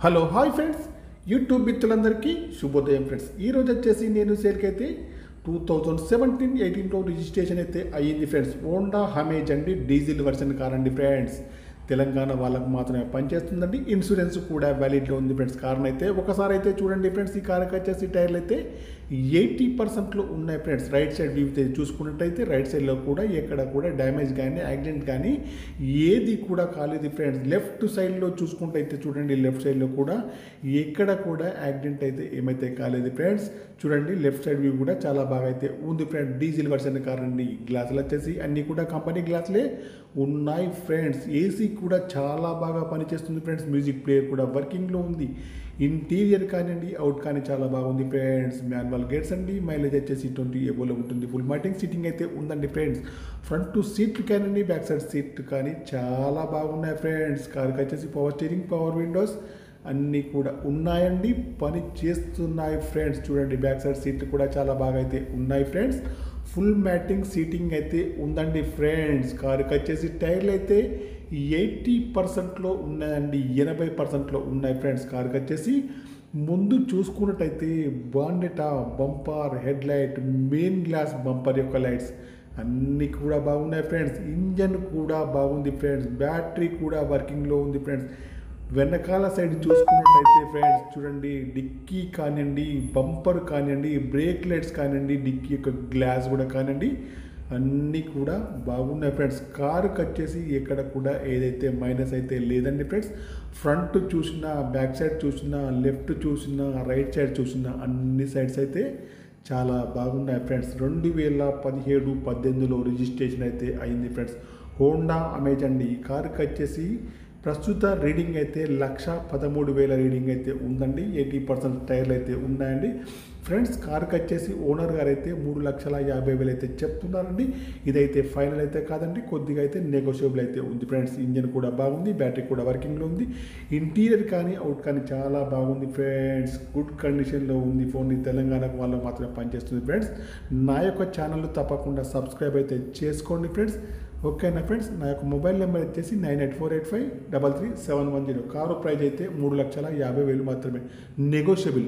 Hello hi friends, YouTube మిత్రులందరికీ శుభోదయం friends. ఈరోజు వచ్చేసి నేను సేల్కి అయితే 2017-18లో రిజిస్ట్రేషన్ అయితే అయ్యింది ఫ్రెండ్స్. హోండా హమేజ్ అండి, డీజిల్ వర్షన్ కార్ అండి ఫ్రెండ్స్. తెలంగాణ వాళ్ళకు మాత్రమే పనిచేస్తుందండి. ఇన్సూరెన్స్ కూడా వ్యాలిడ్లో ఉంది ఫ్రెండ్స్. కారణం అయితే ఒకసారి అయితే చూడండి ఫ్రెండ్స్, ఈ కార్కి వచ్చేసి టైర్లు అయితే 80%లో ఉన్నాయి ఫ్రెండ్స్. రైట్ సైడ్ వ్యూ చూసుకున్నట్టయితే రైట్ సైడ్లో కూడా ఎక్కడ కూడా డ్యామేజ్ కానీ యాక్సిడెంట్ కానీ ఏది కూడా కాలేదు ఫ్రెండ్స్. లెఫ్ట్ సైడ్లో చూసుకుంటే చూడండి, లెఫ్ట్ సైడ్లో కూడా ఎక్కడ కూడా యాక్సిడెంట్ అయితే ఏమైతే కాలేదు ఫ్రెండ్స్. చూడండి లెఫ్ట్ సైడ్ వ్యూ కూడా చాలా బాగా అయితే ఉంది ఫ్రెండ్స్. డీజిల్ వర్షన్ కార్ అండి. గ్లాసులు వచ్చేసి అన్నీ కూడా కంపెనీ గ్లాసులే ఉన్నాయి ఫ్రెండ్స్. ఏసీ కూడా చాలా బాగా పనిచేస్తుంది ఫ్రెండ్స్. మ్యూజిక్ ప్లేయర్ కూడా వర్కింగ్లో ఉంది. ఇంటీరియర్ కానివ్వండి, అవుట్ కానీ చాలా బాగుంది ఫ్రెండ్స్. మాన్యువల్ గేట్స్ అండి. మైలేజ్ వచ్చేసి 20 ఎబోలో ఉంటుంది. ఫుల్ మ్యాటింగ్ సీటింగ్ అయితే ఉందండి ఫ్రెండ్స్. ఫ్రంట్ సీట్లు కానివ్వండి, బ్యాక్ సైడ్ సీట్ కానీ చాలా బాగున్నాయి ఫ్రెండ్స్. కార్కి వచ్చేసి పవర్ స్టీరింగ్, పవర్ విండోస్ అన్నీ కూడా ఉన్నాయండి, పని చేస్తున్నాయి ఫ్రెండ్స్. చూడండి బ్యాక్ సైడ్ సీట్లు కూడా చాలా బాగా అయితే ఉన్నాయి ఫ్రెండ్స్. ఫుల్ మ్యాటింగ్ సీటింగ్ అయితే ఉందండి ఫ్రెండ్స్. కారుకి వచ్చేసి టైర్లు అయితే 80%లో ఉన్నాయండి, 80%లో ఉన్నాయి ఫ్రెండ్స్. కారుకి వచ్చేసి ముందు చూసుకున్నట్టయితే బాండెటా, bumper, head light, main glass bumper యొక్క లైట్స్ అన్నీ కూడా బాగున్నాయి ఫ్రెండ్స్. ఇంజన్ కూడా బాగుంది ఫ్రెండ్స్. బ్యాటరీ కూడా వర్కింగ్లో ఉంది ఫ్రెండ్స్. వెనకాల సైడ్ చూసుకున్నట్టయితే ఫ్రెండ్స్ చూడండి, డిక్కీ కానివ్వండి, బంపర్ కానివ్వండి, బ్రేక్ లైట్స్ కానివ్వండి, డిక్కీ యొక్క గ్లాస్ కూడా కానివ్వండి అన్నీ కూడా బాగున్నాయి ఫ్రెండ్స్. కారుకి వచ్చేసి ఎక్కడ కూడా ఏదైతే మైనస్ అయితే లేదండి ఫ్రెండ్స్. ఫ్రంట్ చూసినా, బ్యాక్ సైడ్ చూసినా, లెఫ్ట్ చూసినా, రైట్ సైడ్ చూసినా అన్ని సైడ్స్ అయితే చాలా బాగున్నాయి ఫ్రెండ్స్. 2017-18లో రిజిస్ట్రేషన్ అయితే అయింది ఫ్రెండ్స్. హోండా అమేజ్ అండి. ఈ కారుకి వచ్చేసి ప్రస్తుత రీడింగ్ అయితే 1,13,000 రీడింగ్ అయితే ఉందండి. 80% టైర్లు అయితే ఉన్నాయండి ఫ్రెండ్స్. కార్కి వచ్చేసి ఓనర్ గారు అయితే 3,50,000 అయితే చెప్తున్నారండి. ఇదైతే ఫైనల్ అయితే కాదండి, కొద్దిగా అయితే నెగోషియబుల్ అయితే ఉంది ఫ్రెండ్స్. ఇంజన్ కూడా బాగుంది, బ్యాటరీ కూడా వర్కింగ్లో ఉంది. ఇంటీరియర్ కానీ అవుట్ కానీ చాలా బాగుంది ఫ్రెండ్స్. గుడ్ కండిషన్లో ఉంది. ఫోన్ తెలంగాణకు వాళ్ళు మాత్రమే పనిచేస్తుంది ఫ్రెండ్స్. నా యొక్క ఛానల్ తప్పకుండా సబ్స్క్రైబ్ అయితే చేసుకోండి ఫ్రెండ్స్. ఓకేనా ఫ్రెండ్స్. నా యొక్క మొబైల్ నెంబర్ వచ్చేసి 9848533710. కారు ప్రైజ్ అయితే 3,50,000 మాత్రమే, నెగోషియబుల్.